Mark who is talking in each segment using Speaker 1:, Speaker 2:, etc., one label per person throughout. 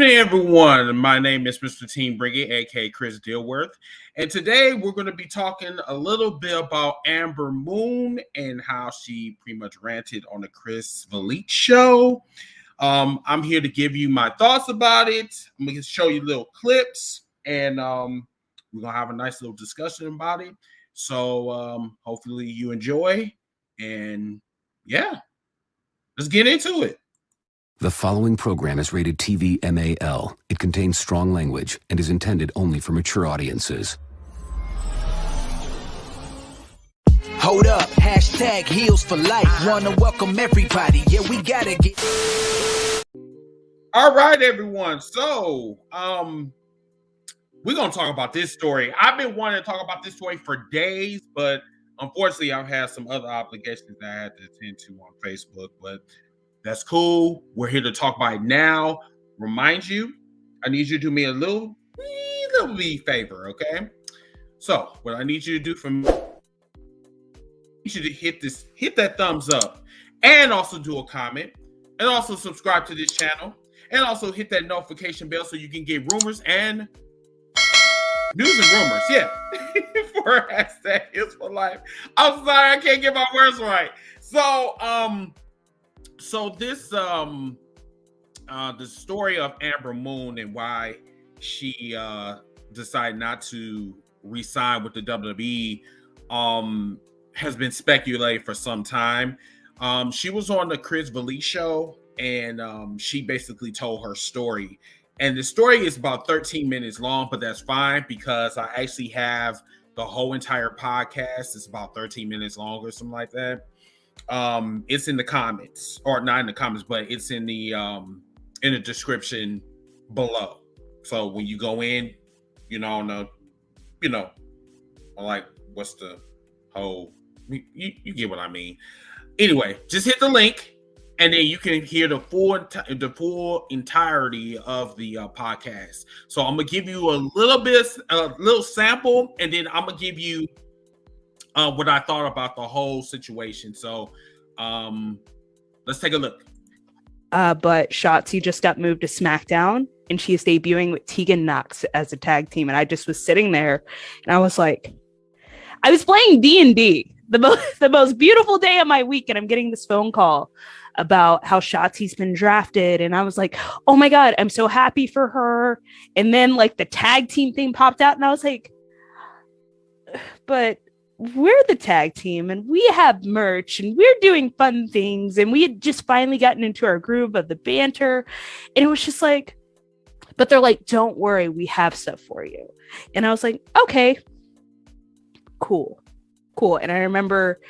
Speaker 1: evening, everyone. My name is Mr. Team Briggy, aka Chris Dilworth, and today we're going to be talking a little bit about Amber Moon and how she pretty much ranted on the Chris Valique show. I'm here to give you my thoughts about it. I'm going to show you little clips, and we're going to have a nice little discussion about it. So hopefully you enjoy, and yeah, let's get into it.
Speaker 2: The following program is rated TV MAL. It contains strong language and is intended only for mature audiences.
Speaker 3: Hold up, hashtag heels for life. Wanna welcome everybody. Yeah, we gotta get.
Speaker 1: All right, everyone. So, we're gonna talk about this story. I've been wanting to talk about this story for days, but unfortunately, I've had some other obligations that I had to attend to on Facebook, but that's cool. We're here to talk about it now. Remind you, I need you to do me a little favor, okay? So, what I need you to do for me, I need you to hit that thumbs up, and also do a comment, and also subscribe to this channel, and also hit that notification bell so you can get rumors and news and rumors. Yeah, for hashtag Heels for Life. I'm sorry, I can't get my words right. So this the story of Amber Moon and why she decided not to re-sign with the WWE has been speculated for some time. She was on the Chris Valique show, and she basically told her story. And the story is about 13 minutes long, but that's fine because I actually have the whole entire podcast. It's about 13 minutes long or something like that. It's in the comments, or not in the comments, but it's in the description below. So when you go in, like what's the whole, you get what I mean. Anyway, just hit the link, and then you can hear the full entirety of the podcast. So I'm gonna give you a little sample, and then I'm gonna give you what I thought about the whole situation. So let's take a look.
Speaker 4: But Shotzi just got moved to SmackDown, and she's debuting with Tegan Knox as a tag team. And I just was sitting there, and I was like, I was playing D&D, the most beautiful day of my week, and I'm getting this phone call about how Shotzi's been drafted. And I was like, oh my God, I'm so happy for her. And then like the tag team thing popped out, and I was like, but we're the tag team and we have merch and we're doing fun things, and we had just finally gotten into our groove of the banter, and it was just like, but they're like, don't worry, we have stuff for you. And I was like, okay, cool. And I remember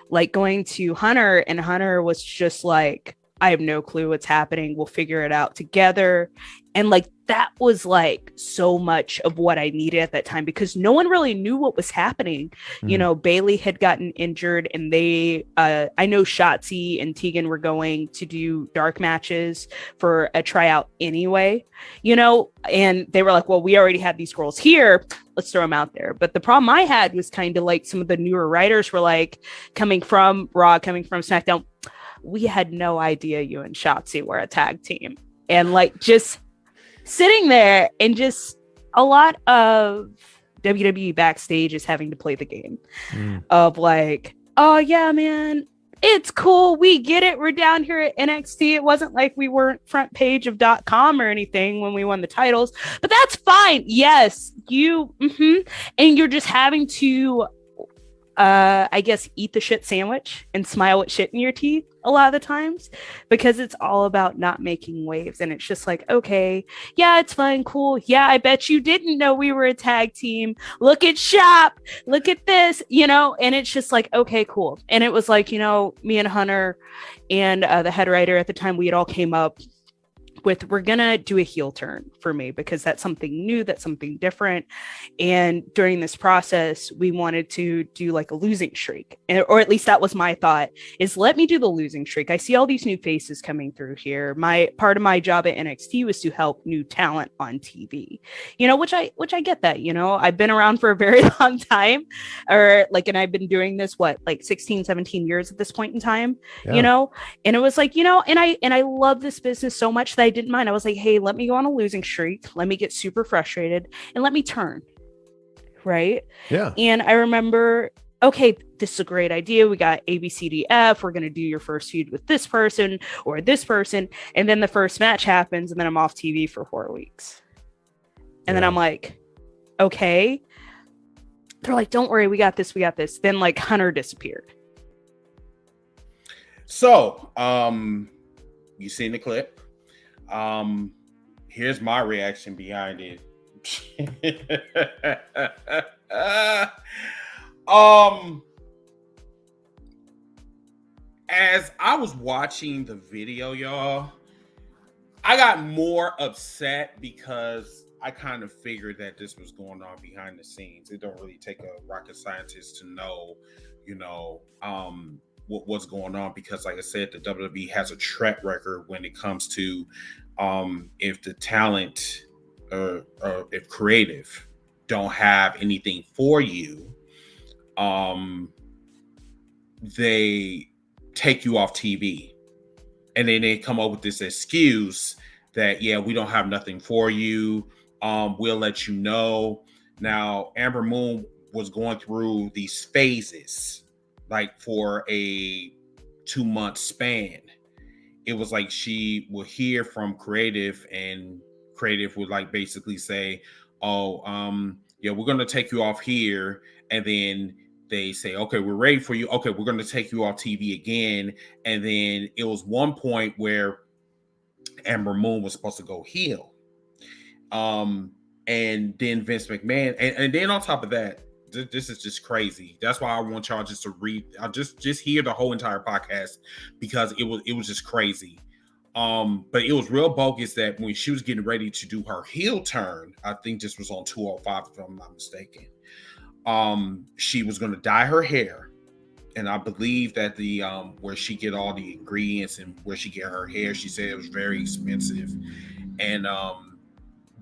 Speaker 4: like going to Hunter, and Hunter was just like, I have no clue what's happening, we'll figure it out together. And like that was like so much of what I needed at that time, because no one really knew what was happening. You know, Bailey had gotten injured, and they I know Shotzi and Tegan were going to do dark matches for a tryout anyway, and they were like, well, we already have these girls here, let's throw them out there. But the problem I had was kind of like some of the newer writers were like, coming from Raw, coming from SmackDown, we had no idea you and Shotzi were a tag team. And like just sitting there, and just a lot of WWE backstage is having to play the game of like, oh yeah, man, it's cool, we get it, we're down here at NXT. It wasn't like we weren't front page of .com or anything when we won the titles, but that's fine. Yes, you and you're just having to I guess eat the shit sandwich and smile with shit in your teeth a lot of the times, because it's all about not making waves. And it's just like, okay, yeah, it's fine, cool, yeah, I bet you didn't know we were a tag team, look at Shop, look at this, and it's just like, okay, cool. And it was like, me and Hunter and the head writer at the time, we had all came up with, we're gonna do a heel turn for me, because that's something new, that's something different. And during this process, we wanted to do like a losing streak, or at least that was my thought, is let me do the losing streak. I see all these new faces coming through here. My part of my job at NXT was to help new talent on TV, which I get that. I've been around for a very long time, and I've been doing this like 16, 17 years at this point in time, and it was like, and I love this business so much that I didn't mind. I was like, hey, let me go on a losing streak. Let me get super frustrated and let me turn. Right.
Speaker 5: Yeah.
Speaker 4: And I remember, okay, this is a great idea. We got A, B, C, D, F. We're going to do your first feud with this person or this person. And then the first match happens. And then I'm off TV for 4 weeks. And then I'm like, okay. They're like, don't worry. We got this. We got this. Then like Hunter disappeared.
Speaker 1: So, you seen the clip. Here's my reaction behind it. As I was watching the video, y'all, I got more upset because I kind of figured that this was going on behind the scenes. It don't really take a rocket scientist to know, what's going on, because like I said, the WWE has a track record when it comes to if the talent or if creative don't have anything for you, they take you off TV, and then they come up with this excuse that, yeah, we don't have nothing for you. We'll let you know. Now, Amber Moon was going through these phases, like for a 2-month span. It was like she would hear from creative, and creative would like basically say, oh, yeah, we're going to take you off here. And then they say, okay, we're ready for you. Okay, we're going to take you off TV again. And then it was one point where Amber Moon was supposed to go heel. And then Vince McMahon, and then on top of that, this is just crazy. That's why I want y'all just to read. I'll just hear the whole entire podcast, because it was just crazy. But it was real bogus that when she was getting ready to do her heel turn, I think this was on 205 if I'm not mistaken. She was going to dye her hair, and I believe that the where she get all the ingredients and where she get her hair, she said it was very expensive, and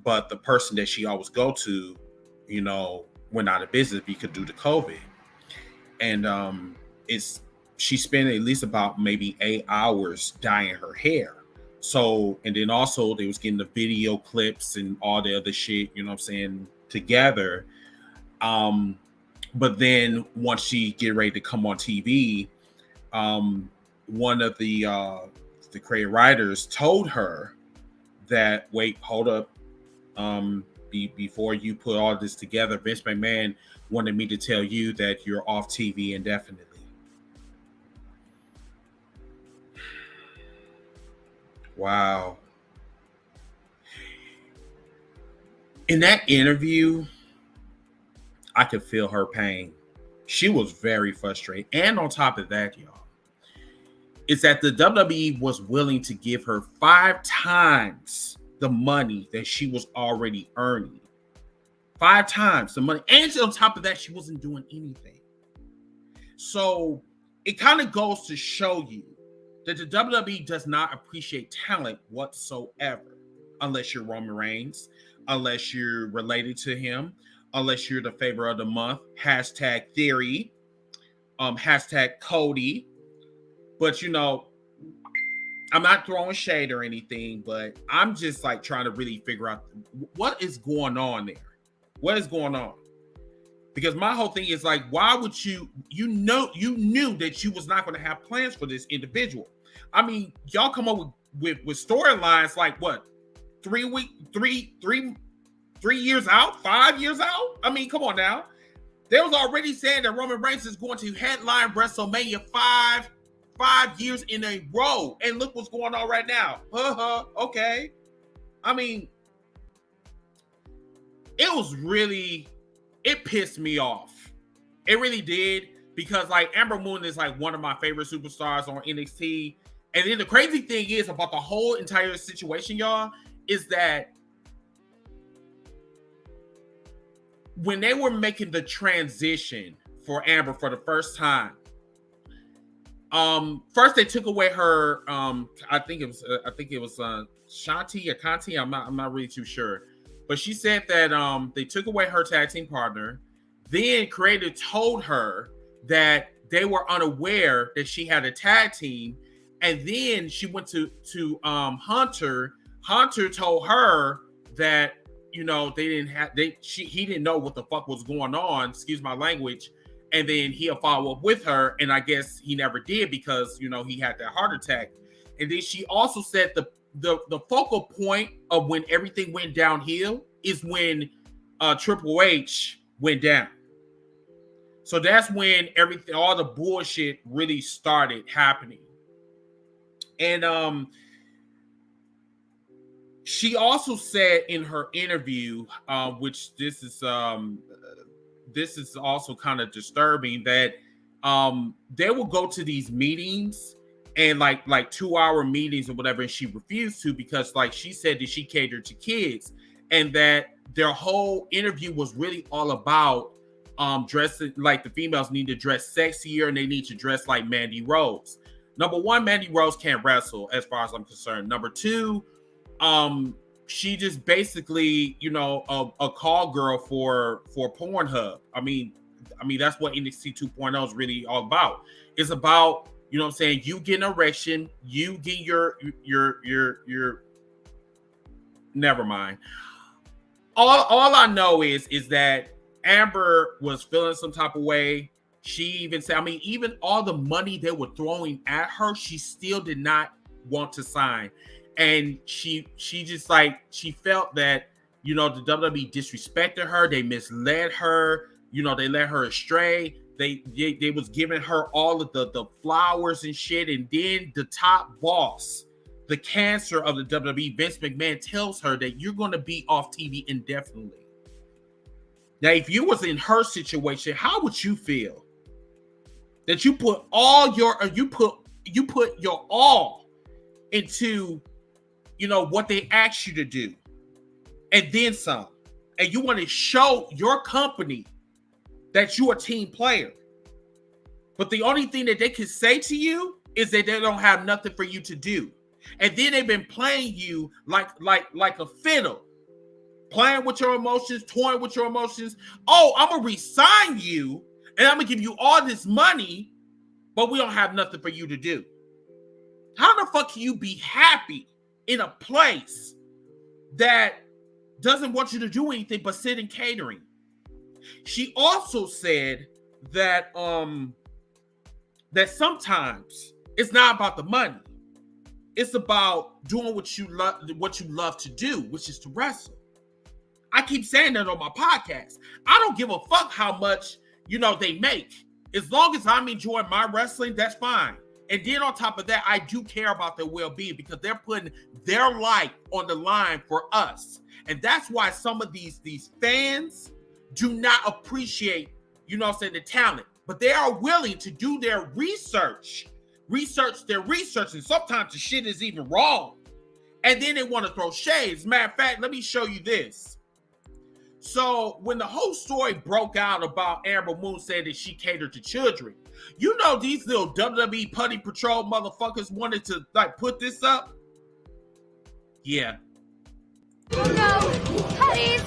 Speaker 1: but the person that she always go to, went out of business because due to COVID, and she spent at least about maybe 8 hours dyeing her hair. So, and then also they was getting the video clips and all the other shit, together. But then once she get ready to come on TV, one of the creative writers told her that, wait, hold up. Before you put all this together, Vince McMahon wanted me to tell you that you're off TV indefinitely. Wow. In that interview, I could feel her pain. She was very frustrated. And on top of that, y'all, is that the WWE was willing to give her 5 times the money that she was already earning. 5 times the money. And on top of that, she wasn't doing anything. So it kind of goes to show you that the WWE does not appreciate talent whatsoever, unless you're Roman Reigns, unless you're related to him, unless you're the favor of the month, hashtag theory, hashtag Cody. But I'm not throwing shade or anything, but I'm just like trying to really figure out what is going on there. What is going on? Because my whole thing is like, why would you knew that you was not going to have plans for this individual. I mean, y'all come up with storylines like what? 3 years out, 5 years out? I mean, come on now. They was already saying that Roman Reigns is going to headline WrestleMania 5 years in a row. And look what's going on right now. Okay. I mean, it pissed me off. It really did, because like Amber Moon is like one of my favorite superstars on NXT. And then the crazy thing is about the whole entire situation, y'all, is that when they were making the transition for Amber for the first time, first they took away her I think it was Shanti or Kanti, I'm not really too sure, but she said that they took away her tag team partner. Then creative told her that they were unaware that she had a tag team, and then she went to Hunter Hunter told her that, you know, he didn't know what the fuck was going on, excuse my language, and then he'll follow up with her, and I guess he never did because, you know, he had that heart attack. And then she also said the focal point of when everything went downhill is when Triple H went down. So that's when all the bullshit really started happening. And she also said in her interview, which this is also kind of disturbing, that they will go to these meetings and like 2-hour meetings or whatever, and she refused to because, like, she said that she catered to kids, and that their whole interview was really all about dressing, like, the females need to dress sexier and they need to dress like Mandy Rose. Number one, Mandy Rose can't wrestle as far as I'm concerned. Number two, she just basically, you know, a call girl for Pornhub. I mean that's what NXT 2.0 is really all about. It's about, you know what I'm saying, you get an erection, you get your never mind. All I know is that Amber was feeling some type of way. She even said, I mean, even all the money they were throwing at her, she still did not want to sign. And she just, like, she felt that, you know, the WWE disrespected her. They misled her. You know, they led her astray. They was giving her all of the flowers and shit. And then the top boss, the cancer of the WWE, Vince McMahon, tells her that you're going to be off TV indefinitely. Now, if you was in her situation, how would you feel? That you put all your all into, you know, what they asked you to do, and then some, and you want to show your company that you're a team player, but the only thing that they can say to you is that they don't have nothing for you to do, and then they've been playing you like a fiddle, playing with your emotions, toying with your emotions. Oh, I'm gonna resign you, and I'm gonna give you all this money, but we don't have nothing for you to do. How the fuck can you be happy in a place that doesn't want you to do anything but sit in catering? She also said that that sometimes it's not about the money. It's about doing what you love to do, which is to wrestle. I keep saying that on my podcast. I don't give a fuck how much, you know, they make. As long as I'm enjoying my wrestling, that's fine. And then on top of that, I do care about their well-being because they're putting their life on the line for us. And that's why some of these fans do not appreciate, you know what I'm saying, the talent. But they are willing to do their research, and sometimes the shit is even wrong. And then they want to throw shades. Matter of fact, let me show you this. So when the whole story broke out about Amber Moon saying that she catered to children, you know, these little WWE Putty Patrol motherfuckers wanted to, like, put this up. Yeah.
Speaker 5: Oh no, putties!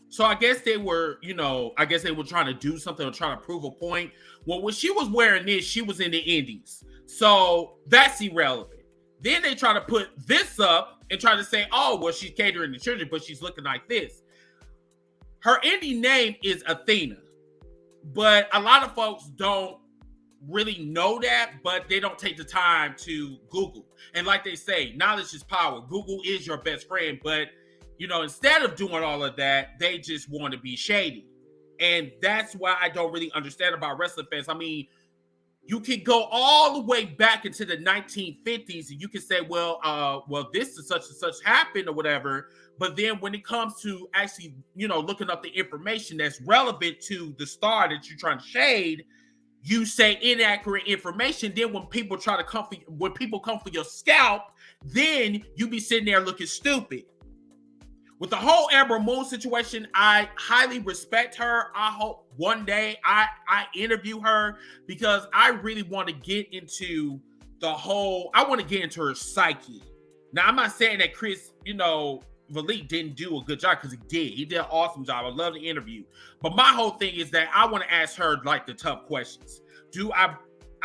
Speaker 1: So I guess they were, you know, trying to do something or trying to prove a point. Well, when she was wearing this, she was in the Indies. So that's irrelevant. Then they try to put this up and try to say, oh, well, she's catering to children, but she's looking like this. Her indie name is Athena. But a lot of folks don't really know that, but they don't take the time to Google. And like they say, knowledge is power. Google is your best friend. But, you know, instead of doing all of that, they just want to be shady. And that's why I don't really understand about wrestling fans. I mean, you can go all the way back into the 1950s and you can say, well, this is such and such happened or whatever. But then when it comes to actually, you know, looking up the information that's relevant to the star that you're trying to shade, you say inaccurate information. Then when people come for your scalp, then you be sitting there looking stupid. With the whole Amber Moon situation, I highly respect her. I hope one day I interview her because I really want to get into I want to get into her psyche. Now, I'm not saying that Chris, you know, Malik didn't do a good job, because he did. He did an awesome job. I love the interview. But my whole thing is that I want to ask her, like, the tough questions.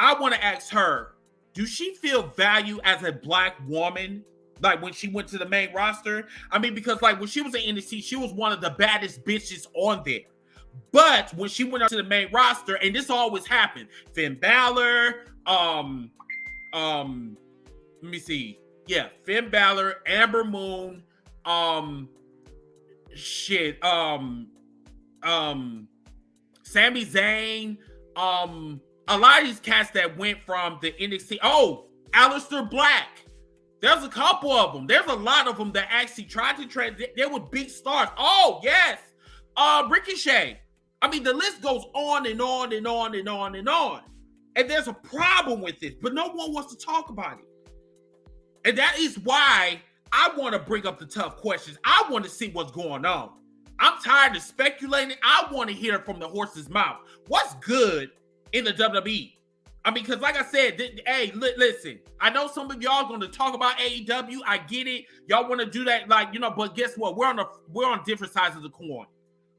Speaker 1: I want to ask her, do she feel value as a black woman? Like when she went to the main roster? I mean, because like when she was in NXT, she was one of the baddest bitches on there. But when she went up to the main roster, and this always happened, Finn Balor, let me see. Yeah, Finn Balor, Amber Moon, Sami Zayn, a lot of these cats that went from the NXT. Oh, Aleister Black. There's a couple of them. There's a lot of them that actually tried to trade. They were big stars. Oh, yes. Ricochet. I mean, the list goes on and on and on and on and on. And there's a problem with this, but no one wants to talk about it. And that is why I want to bring up the tough questions. I want to see what's going on. I'm tired of speculating. I want to hear from the horse's mouth. What's good in the WWE? I mean, because like I said, hey, listen, I know some of y'all going to talk about AEW. I get it. Y'all want to do that, like, you know, but guess what? We're on different sides of the coin.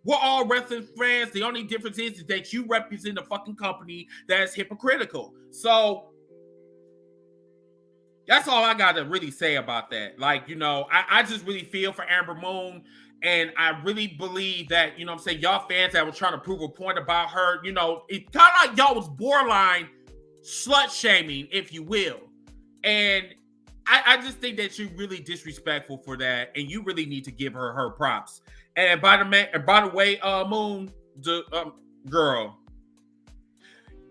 Speaker 1: We're all wrestling fans. The only difference is that you represent a fucking company that is hypocritical. So that's all I got to really say about that. Like, you know, I just really feel for Amber Moon. And I really believe that, you know what I'm saying, y'all fans that were trying to prove a point about her, you know, it kind of like y'all was borderline slut shaming, if you will. And I just think that you're really disrespectful for that. And you really need to give her props. And by the way, Moon, girl,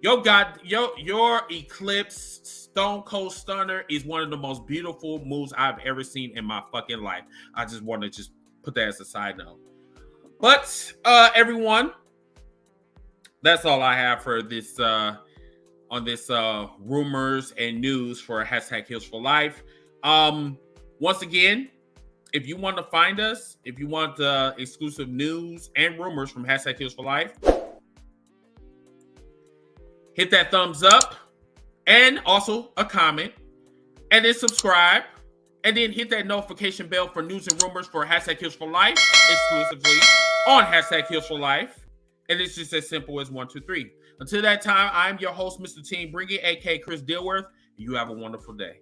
Speaker 1: your Eclipse Stone Cold Stunner is one of the most beautiful moves I've ever seen in my fucking life. I just want to just put that as a side note. But everyone, that's all I have for this on this rumors and news for #Heels for Life. Once again, if you want to find us, if you want exclusive news and rumors from #Heels for Life, hit that thumbs up and also a comment, and then subscribe. And then hit that notification bell for news and rumors for #Heels for Life exclusively on #Heels for Life. And it's just as simple as 1, 2, 3. Until that time, I'm your host, Mr. Team Bring It, aka Chris Dilworth. You have a wonderful day.